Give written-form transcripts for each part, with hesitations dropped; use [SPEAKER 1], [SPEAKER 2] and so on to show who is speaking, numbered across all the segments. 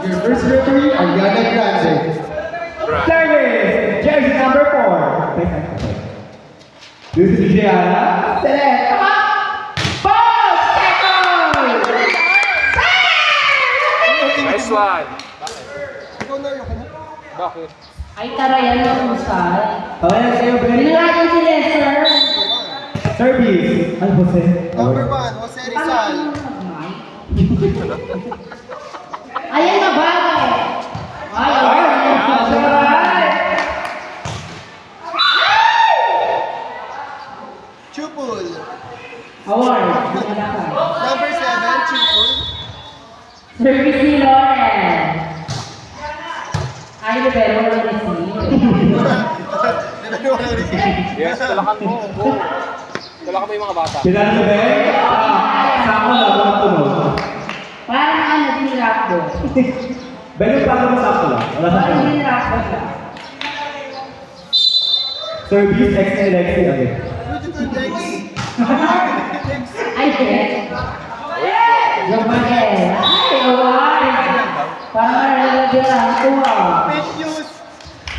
[SPEAKER 1] Your first referee, Ariana Grande.
[SPEAKER 2] Service, jersey number 4. This is Gianna. Select. Ball, second!
[SPEAKER 3] Nice one.
[SPEAKER 1] Ikaw na yun.
[SPEAKER 3] Bakit?
[SPEAKER 4] Ay, tara yan yung usay.
[SPEAKER 2] Okay na kayo, Benny.
[SPEAKER 4] Binalagan si Lester.
[SPEAKER 2] Service. Ano po, sir?
[SPEAKER 1] Number 1, Jose Rizal.
[SPEAKER 4] Ayan na bagay. Ay,
[SPEAKER 1] Chupul.
[SPEAKER 4] award.
[SPEAKER 1] Number 7, Chupul.
[SPEAKER 4] Service ni Lauren. Ay, pero wala na si.
[SPEAKER 3] Yes, talakan mo. Go. Talakan mo yung mga bata.
[SPEAKER 2] Pinano na, Ben? Sako na, walang tunog.
[SPEAKER 4] Parang ano, dinirap ko.
[SPEAKER 2] Ben, yung plano mo sako lang. Wala sa
[SPEAKER 4] Parang
[SPEAKER 2] tunog.
[SPEAKER 4] dinirap ko siya.
[SPEAKER 2] Service, X and Lexi again.
[SPEAKER 1] Beautiful legs.
[SPEAKER 4] Ay, Ben. Gabagay. Ay, award. Parang nalalagyan lang ito ah.
[SPEAKER 1] Fake news.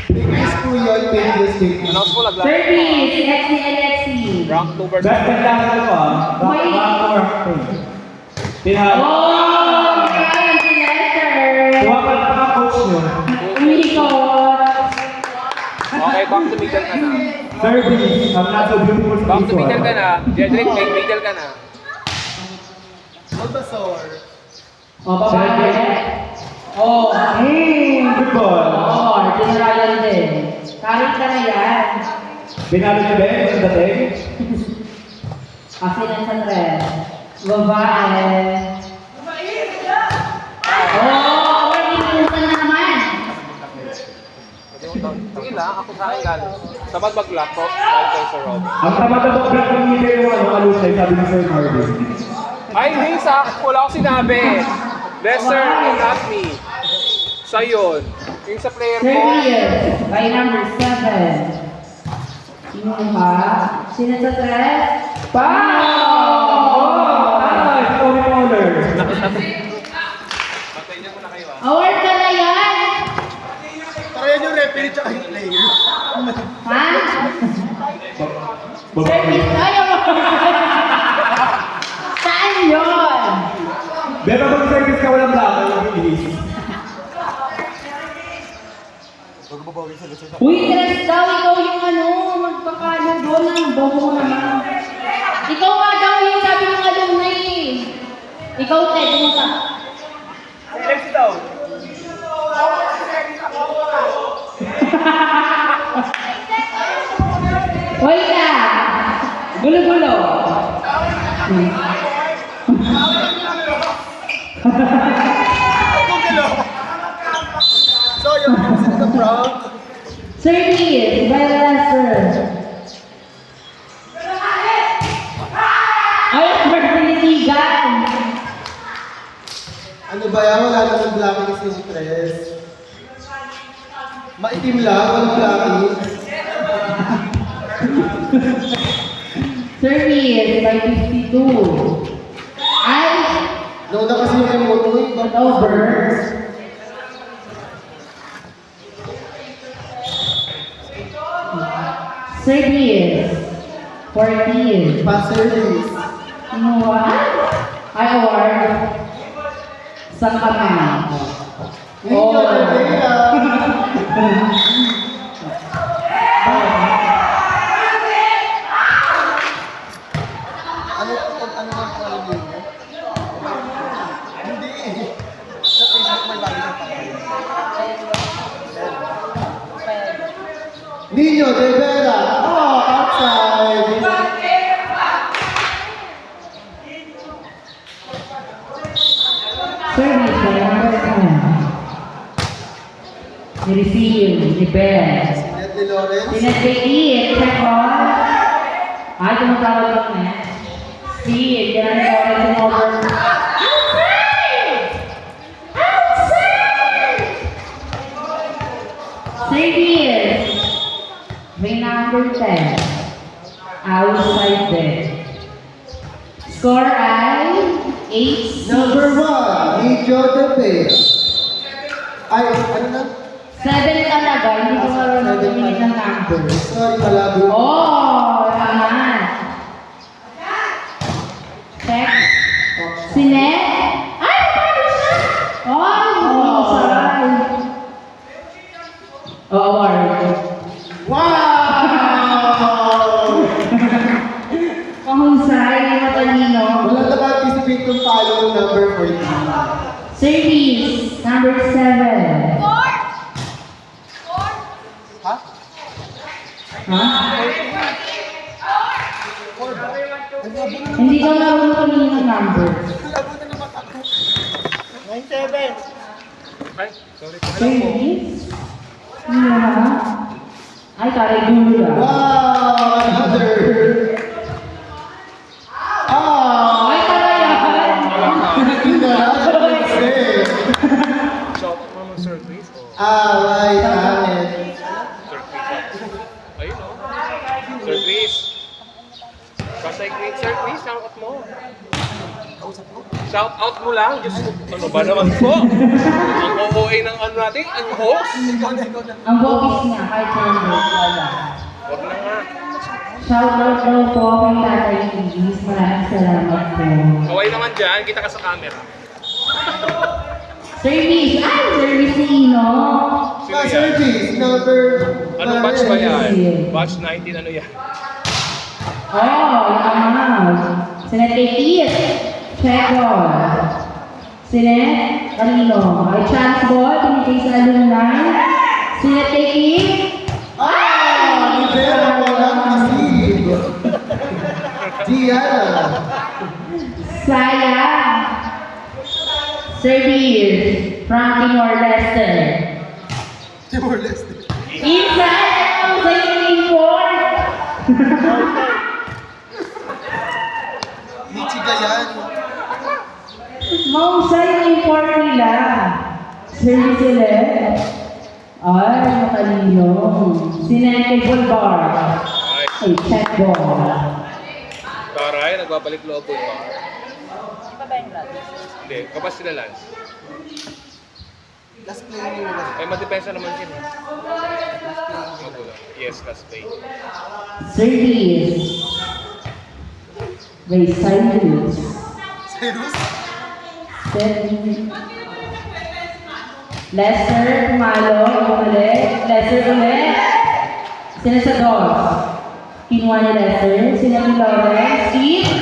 [SPEAKER 1] Fake news po yun, fake news, fake news.
[SPEAKER 3] Announce mo lang.
[SPEAKER 4] Service, Lexi and Lexi.
[SPEAKER 3] Rank 2 versus
[SPEAKER 2] Ben, kailangan ko ah.
[SPEAKER 4] Wait.
[SPEAKER 2] Pinalo.
[SPEAKER 4] Oh, kaya si Lester.
[SPEAKER 2] Kuha pa ng mga coach nyo.
[SPEAKER 4] Umikot.
[SPEAKER 3] Okay, back to middle ka na.
[SPEAKER 2] Service, I'm not so beautiful sa
[SPEAKER 3] Back to
[SPEAKER 2] piso,
[SPEAKER 3] middle
[SPEAKER 2] ah.
[SPEAKER 3] ka na. Jedrick, make middle ka na.
[SPEAKER 1] Bulbasaur.
[SPEAKER 4] O, babae. Oh,
[SPEAKER 2] Good ball.
[SPEAKER 4] oh, tinrayan din. Karin ka na yan.
[SPEAKER 2] Pinalo niyo Ben sa dating?
[SPEAKER 4] Kasi nasa tres. Babae. Oh, inuusan na naman.
[SPEAKER 3] Sige lang, ako sa akin galing. Tamad mag-lock po. Galing kayo sa Rob.
[SPEAKER 2] Ang tamad-tamad black ng ngiti yung alusay, sabi ni Sir Marvin.
[SPEAKER 3] Ay, hindi sa wala ko sinabi. Lester and not me. Siya yun. Yung sa player mo.
[SPEAKER 4] Serious. By number 7. Inuha. Sino sa tres?
[SPEAKER 2] Wow! Nice! Tony Fowler.
[SPEAKER 3] Patayin niyo muna kayo ah.
[SPEAKER 4] Award ka na yan.
[SPEAKER 1] Para yan yung referee tsaka yung player.
[SPEAKER 4] Ha?
[SPEAKER 2] Babae.
[SPEAKER 4] Service. Ayaw mo. Saan yun?
[SPEAKER 2] Ben, pag mag-service ka, walang black, walang release.
[SPEAKER 4] Uy, tres daw. Ikaw yung ano. Magpakalo doon. Ang bobo mo naman. Ikaw nga daw yung sabi ng alumni eh. Ikaw, Ted. Kumusta?
[SPEAKER 2] Lexi daw.
[SPEAKER 4] Hoy ka! Gulo-gulo.
[SPEAKER 1] Ako galo. So, yung president of Rob.
[SPEAKER 4] Service by Lester. Ay, fertilitigan.
[SPEAKER 1] Ano ba yan? Wala naman blacking si Tres. Maitim lang, walang blacking.
[SPEAKER 4] Service by 52. Ay,
[SPEAKER 1] Nauna kasi yung remote mo, iba
[SPEAKER 4] no birds. Service 14.
[SPEAKER 1] pass service.
[SPEAKER 4] Inuha. Ay, award. Saan ka na?
[SPEAKER 1] Ninyo, Rivera. Ano ang pangalan niyo? Hindi. Sa Facebook may lagi ng pangalan. Ninyo, Rivera. Oh, outside.
[SPEAKER 4] Service by number 10. Ni-receive, ni Ben.
[SPEAKER 1] Ned Lawrence.
[SPEAKER 4] Sinadikit, check on. Ay, tumatawag lang na. See, yan ang oras yung over. Outside! Outside! Service. May number 10. Outside din. Score ay 8-6.
[SPEAKER 1] Number 1, Nijo De Pea. Ay, ano na?
[SPEAKER 4] 7 talaga, hindi ko marunong tumingin ng number.
[SPEAKER 1] Sorry, malabo.
[SPEAKER 4] Oh, naman. Check. Sinet? Ay, paano siya? Oh, sorry. Oh, award.
[SPEAKER 1] Wow!
[SPEAKER 4] Pahusay, matalino.
[SPEAKER 1] Wala na participate kung follow number 14.
[SPEAKER 4] Service, number 7.
[SPEAKER 1] Ha?
[SPEAKER 4] Ha? Hindi ko marunong tumingin ng number.
[SPEAKER 1] 9-7.
[SPEAKER 3] Ay, sorry.
[SPEAKER 4] Service? Ano ha? Ay, karigula.
[SPEAKER 1] Wow! Another! Ah!
[SPEAKER 4] Ay, karayahan.
[SPEAKER 3] Shout out mo Sir Chris.
[SPEAKER 1] Right, amen.
[SPEAKER 3] Sir Chris. Ayun o. Sir Chris. Kasay Chris. Sir Chris, shout out mo. Shout out mo lang. Diyos ko. Ano ba naman po? Ang OOA ng ano natin, ang host.
[SPEAKER 4] Ang bokis niya, kahit number, wala.
[SPEAKER 3] Huwag na nga.
[SPEAKER 4] Shoutout daw po kay Tatay Igis. Maraming salamat po.
[SPEAKER 3] Kaway naman dyan, kita ka sa camera.
[SPEAKER 4] Service! Ay, service ni Ino.
[SPEAKER 3] Sino yan?
[SPEAKER 1] Service, number...
[SPEAKER 3] Anong batch ba yan? Batch 19, ano yan?
[SPEAKER 4] Oh, yaman. Sinet kay Keith. Checo. Sinet, kanino? Ay, chance ball, pinigay sa alumni. Sinet kay Keith.
[SPEAKER 1] Ah! Libero mo lang kasib. Diana.
[SPEAKER 4] Sayang. Service. Frankie Lester.
[SPEAKER 1] Timor-Leste.
[SPEAKER 4] Inside, ang sa uniform.
[SPEAKER 1] Michigayan.
[SPEAKER 4] Mausay yung import nila. Service sila. Ay, matalino. Sinente Bulbar.
[SPEAKER 3] Ay,
[SPEAKER 4] Ay, check ball.
[SPEAKER 3] taray, nagbabalik loob po ito. Hindi, kapag sila Lance.
[SPEAKER 1] Last play niyo na.
[SPEAKER 3] Eh, madepensa naman sila. Magulang. Yes, last play.
[SPEAKER 4] Service. Ray Cyrus.
[SPEAKER 1] Cyrus?
[SPEAKER 4] Lester, Malo, ulit. Lester ulit. Sina sa dos. Kinuha ni Lester. Sina ni Lawrence. Steve.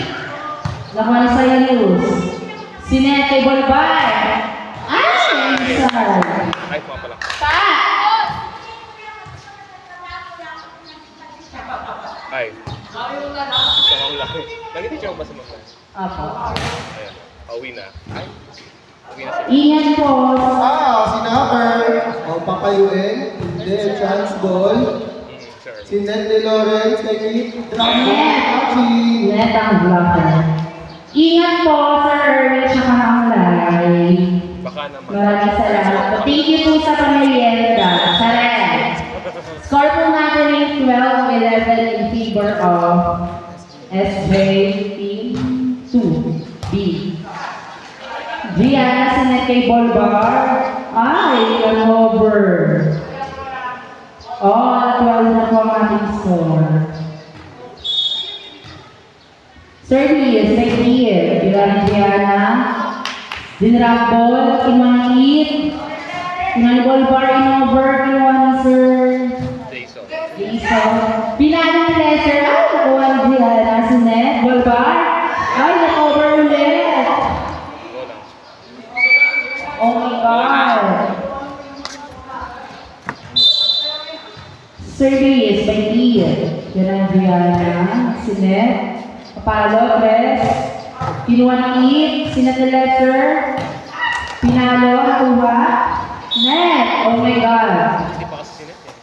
[SPEAKER 4] Nakuha ni Cyrus. Sina kay Bolbay. Ay! Inside.
[SPEAKER 3] Ay, pumapalak.
[SPEAKER 4] Pa!
[SPEAKER 3] Ay. Isang ang laki. Nangiti siya ba sa mga?
[SPEAKER 4] Apo.
[SPEAKER 3] Ayan. Pauwi na. Ay. Pauwi na sila.
[SPEAKER 4] Ingat po.
[SPEAKER 1] Si number. O, papayuin. Hindi, chance ball.
[SPEAKER 3] Sir.
[SPEAKER 1] Si Ned De Lawrence, kay Keith. Achi.
[SPEAKER 4] Net ang blocker. Ingat po, Sir Erwin, tsaka ang lalay.
[SPEAKER 3] Baka naman.
[SPEAKER 4] Maraming salamat. Thank you po sa pamerienda. Sarap. Score po natin yung 12-11 in favor of SJ Team 2B. Gianna Sinet kay Bolbar. Ay, ang over. Oh, 12 na po ang ating score. Service, may clear. Bilang Gianna. Dinrambol, kinuha ni Bolbar in over, kinuha ni Sir
[SPEAKER 3] Jason.
[SPEAKER 4] Jason. Pinanong ni Lester, ay, nakuha ni Gianna, Sinet, Bolbar. Ay, na-over ulit.
[SPEAKER 3] Wala.
[SPEAKER 4] Oh my God. Service, may clear. Yan ang Gianna, Sinet, Papalo, Tres. Kinuha ng Keith, Sinet ni Lester. Pinalo, nakuha. Net! Oh my God.
[SPEAKER 3] Hindi pa kasi sinet eh.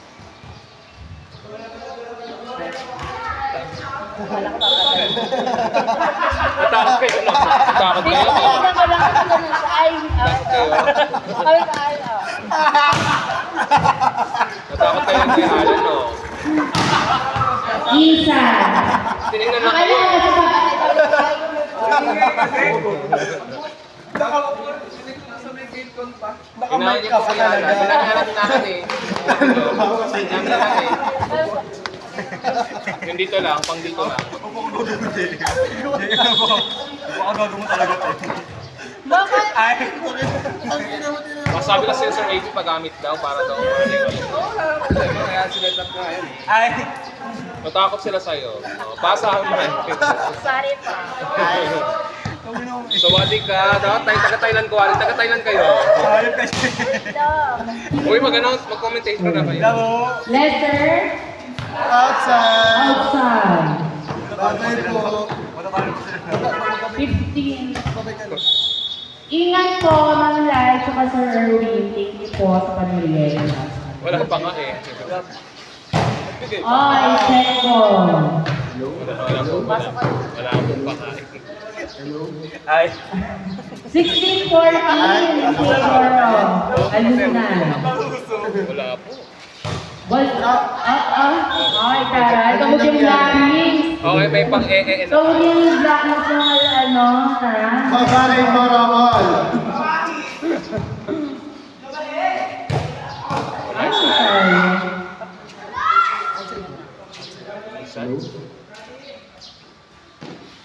[SPEAKER 3] Natakot kayo na. Natakot kayo. Natakot kayo kay Alan, no?
[SPEAKER 4] Isa.
[SPEAKER 3] Tinignan lang
[SPEAKER 4] Akala
[SPEAKER 3] kayo.
[SPEAKER 4] ko sa
[SPEAKER 3] Nakaupo, sinig ko sa may gate ko. Nakamay ka pa talaga. Pinangalan natin eh. Yung dito lang, pang dito lang.
[SPEAKER 5] Bakit?
[SPEAKER 3] Masabi kasi yung Sir AP paggamit daw para daw. Kaya sila lang na yan. Matakot sila sa'yo. Pasahan mo yan.
[SPEAKER 5] Sorry pa.
[SPEAKER 3] So, wadi ka. Dapat taga-Thailand ko. Taga-Thailand kayo. Uy, mag-commentate na kayo.
[SPEAKER 4] Letter
[SPEAKER 1] Outside.
[SPEAKER 4] outside.
[SPEAKER 1] Babay po.
[SPEAKER 4] 15. Ingat po, Ma'am Lai, tsaka Sir Erwin. Thank you po sa pamilya.
[SPEAKER 3] Wala pa nga eh.
[SPEAKER 4] Ay, second.
[SPEAKER 3] Wala akong pakain.
[SPEAKER 4] 16-14 in favor of Alumni.
[SPEAKER 3] Wala po.
[SPEAKER 4] Ay, taray. Kamag yung vlogging.
[SPEAKER 3] Okay, may pang
[SPEAKER 4] Kamag yung vlogging sa ano, ha?
[SPEAKER 1] Babaray Marangol.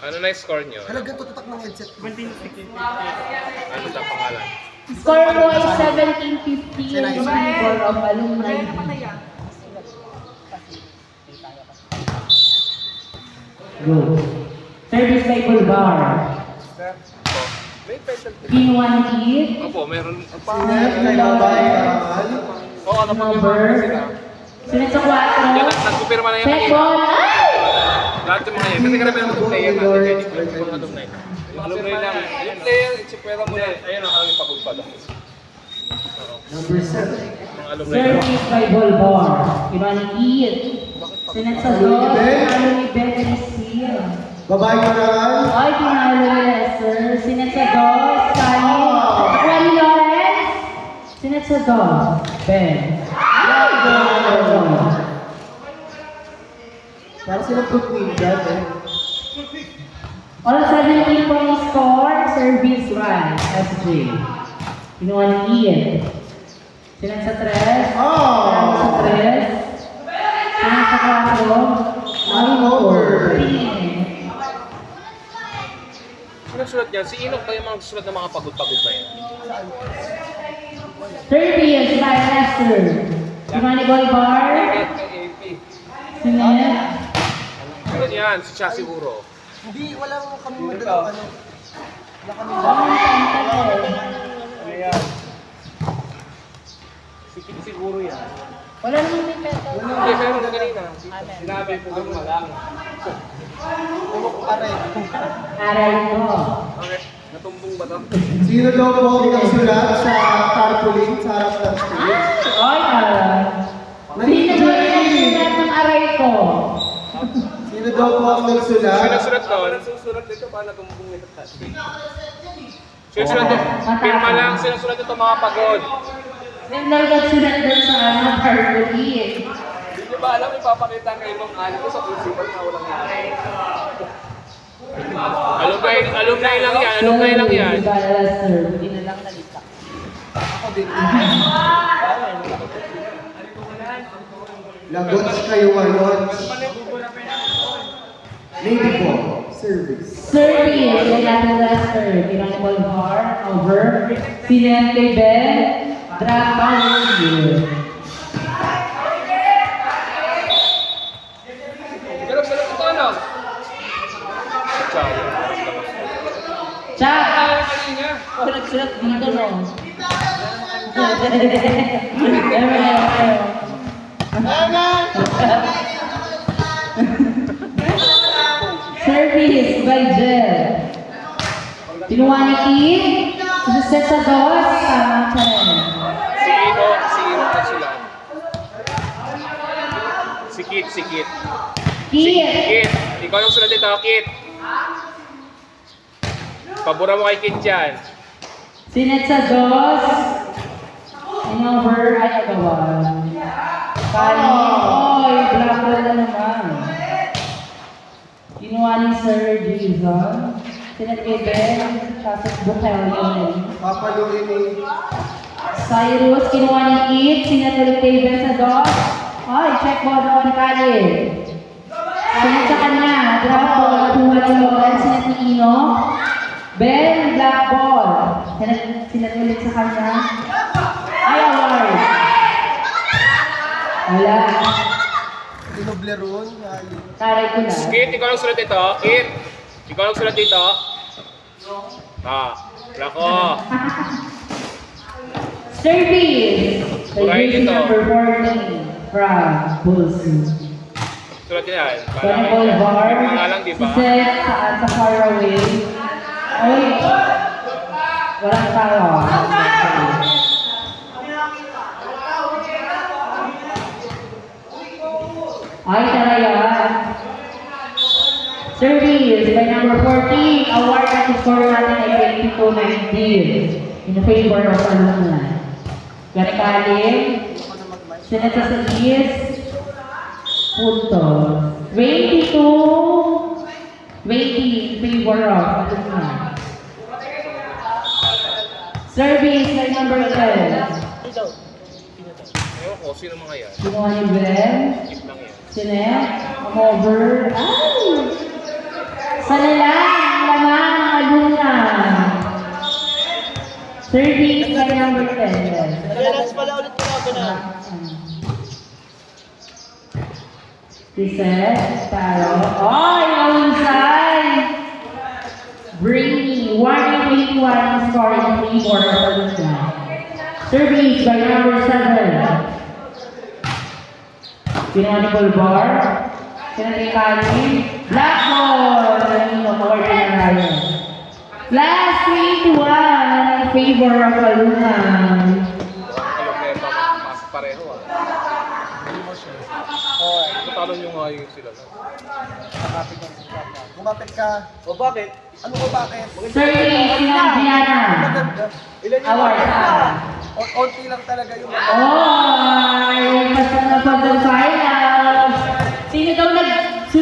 [SPEAKER 3] Ano na yung score nyo?
[SPEAKER 1] Halagang tututak ng headset.
[SPEAKER 3] Ano sa pangalan?
[SPEAKER 4] Score mo is 17-15 in favor of Alumni. Go. Service by Bulbar.
[SPEAKER 3] May penalty.
[SPEAKER 4] Kinuha ni Keith.
[SPEAKER 3] Opo, meron.
[SPEAKER 1] Sinet kay Babaray Marangol.
[SPEAKER 3] Oo,
[SPEAKER 4] Number.
[SPEAKER 3] sila.
[SPEAKER 4] Sunod sa
[SPEAKER 3] Yan,
[SPEAKER 4] 4.
[SPEAKER 3] nagpupirma na yan.
[SPEAKER 4] Second. Ay!
[SPEAKER 3] Lahat yung mga yan. Kasi karamihan ng player natin. Kaya hindi ko yung mga alumni. Yung alumni lang. Yung player, itsipwera mo na. Ayun ang aming pagpagpala.
[SPEAKER 1] Number 7.
[SPEAKER 3] Mga alumni lang.
[SPEAKER 4] Service by Bulbar. Kinuha ni Keith. Sunod sa 2. Kinuha ni Becky.
[SPEAKER 1] Babae Marangol.
[SPEAKER 4] Ay, pinalo ni Lester. Sunod sa 2. Kani. Nakuha ni Lawrence. Sunod sa 2. Ben.
[SPEAKER 1] Para silang fruit ninja eh.
[SPEAKER 4] All 17 point score, service right, SJ. Kinuha ni Ian. Silang sa 3.
[SPEAKER 1] Oh!
[SPEAKER 4] Silang sa 3. Silang sa 4.
[SPEAKER 1] Over.
[SPEAKER 3] Sino sulat niyan? Si Inok ba yung mga sulat ng mga pagod-pagod na yan?
[SPEAKER 4] 30 by Lester. Kinuha ni Bolbar. Sinet.
[SPEAKER 3] Ano yan? Si siya siguro.
[SPEAKER 1] Hindi, wala mo kami madalang ano.
[SPEAKER 3] Siguro yan.
[SPEAKER 5] Wala naman may petal.
[SPEAKER 3] Hindi, meron na kanina. Sinabi ko lang malang.
[SPEAKER 4] Aray ko.
[SPEAKER 3] Okay. Natumbong ba ito?
[SPEAKER 1] Sino daw po ang nagsulat sa tarpaulin sa harap ng stage?
[SPEAKER 4] Ay, aray. Hindi na ba yung sulat ng aray ko?
[SPEAKER 1] Sino daw po ang nagsulat?
[SPEAKER 3] Sino sulat doon? Susulat dito pa natumbong nito. Sino sulat dito? Pirma lang. Sino sulat dito mga pagod?
[SPEAKER 4] Nagsulat doon sa ano, Carpoli eh.
[SPEAKER 3] Hindi ba alam, ipapakita kayo ng ano ko sa principal na walang yan. Alumni lang yan, alumni lang yan.
[SPEAKER 4] Hindi na lang nalita.
[SPEAKER 1] Lagot kayo ngayon. Maybe po. Service.
[SPEAKER 4] Service, may natin Lester. Pinanibol bar, over. Sinente Ben, drag power.
[SPEAKER 3] Galap-galap ito ano? Ciao.
[SPEAKER 4] Chat!
[SPEAKER 3] Kanina.
[SPEAKER 4] Oh, nagsulat dito no. Service by Jel. Kinuha ni Kim. Suset sa dos. Tama siya rin.
[SPEAKER 3] Si Ino na sila. Si Kit.
[SPEAKER 4] Kim.
[SPEAKER 3] Kit, ikaw yung sulat dito, Kit. Pabura mo kay Kit yan.
[SPEAKER 4] Sinet sa dos. Over ay agawan. Kani. Oy, black na naman. Kinuha ni Sir Jason. Sina Eben, tapos Bukelio.
[SPEAKER 1] Papaluin ni
[SPEAKER 4] Cyrus, kinuha ni Kit, sinatulog kay Ben sa dos. Ay, check ball on Khalid. Sunod sa kanya, drop ball, nakuha ni Lawrence, sinat ni Ino. Ben, black ball. Sinatulog sa kanya. Ay, award. Wala.
[SPEAKER 1] Tinobleron.
[SPEAKER 4] Taray ko na.
[SPEAKER 3] Kit, ikaw lang sulat dito. Kit, ikaw lang sulat dito. Lako.
[SPEAKER 4] Service.
[SPEAKER 3] Buray
[SPEAKER 4] Service
[SPEAKER 3] dito.
[SPEAKER 4] number 14 from Bulls.
[SPEAKER 3] Sulat yan.
[SPEAKER 4] Volleyball bar.
[SPEAKER 3] Yung mga lang, di ba?
[SPEAKER 4] Set saan sa far away. Ay, walang tao. Ay, tara yan. Service by number 14. Award at score natin ay 22-19 in favor of alumni. Garikalim. Sinata sa East. Punto. 22-20 in favor of alumni. Service by number 10.
[SPEAKER 3] Ewan ko, sino mga yan?
[SPEAKER 4] Kinuha ni Ben.
[SPEAKER 3] Kit lang yan.
[SPEAKER 4] Sinet. Over. Ay! Sana lang ang laman ng alumna. Service by number 10.
[SPEAKER 1] Relax pala ulit ko na.
[SPEAKER 4] Reset. Taro. Ay! Aunsay! Brainy. 181 score in favor of alumna. Service by number 7. Kinuha ni Bulbar. Kinuha ni Kali. Black ball! Nanino, award na Ryan. Last 21 in favor of alumni.
[SPEAKER 3] Alam na pa mas pareho ah. Talo nyo nga yung sila lang.
[SPEAKER 1] Kumapit ka. O bakit? Ano ko bakit?
[SPEAKER 4] Service, Sinang Diana.
[SPEAKER 1] Ilan yung
[SPEAKER 4] Award saan?
[SPEAKER 1] Onti lang talaga yung
[SPEAKER 4] Ay, basta na pag-final.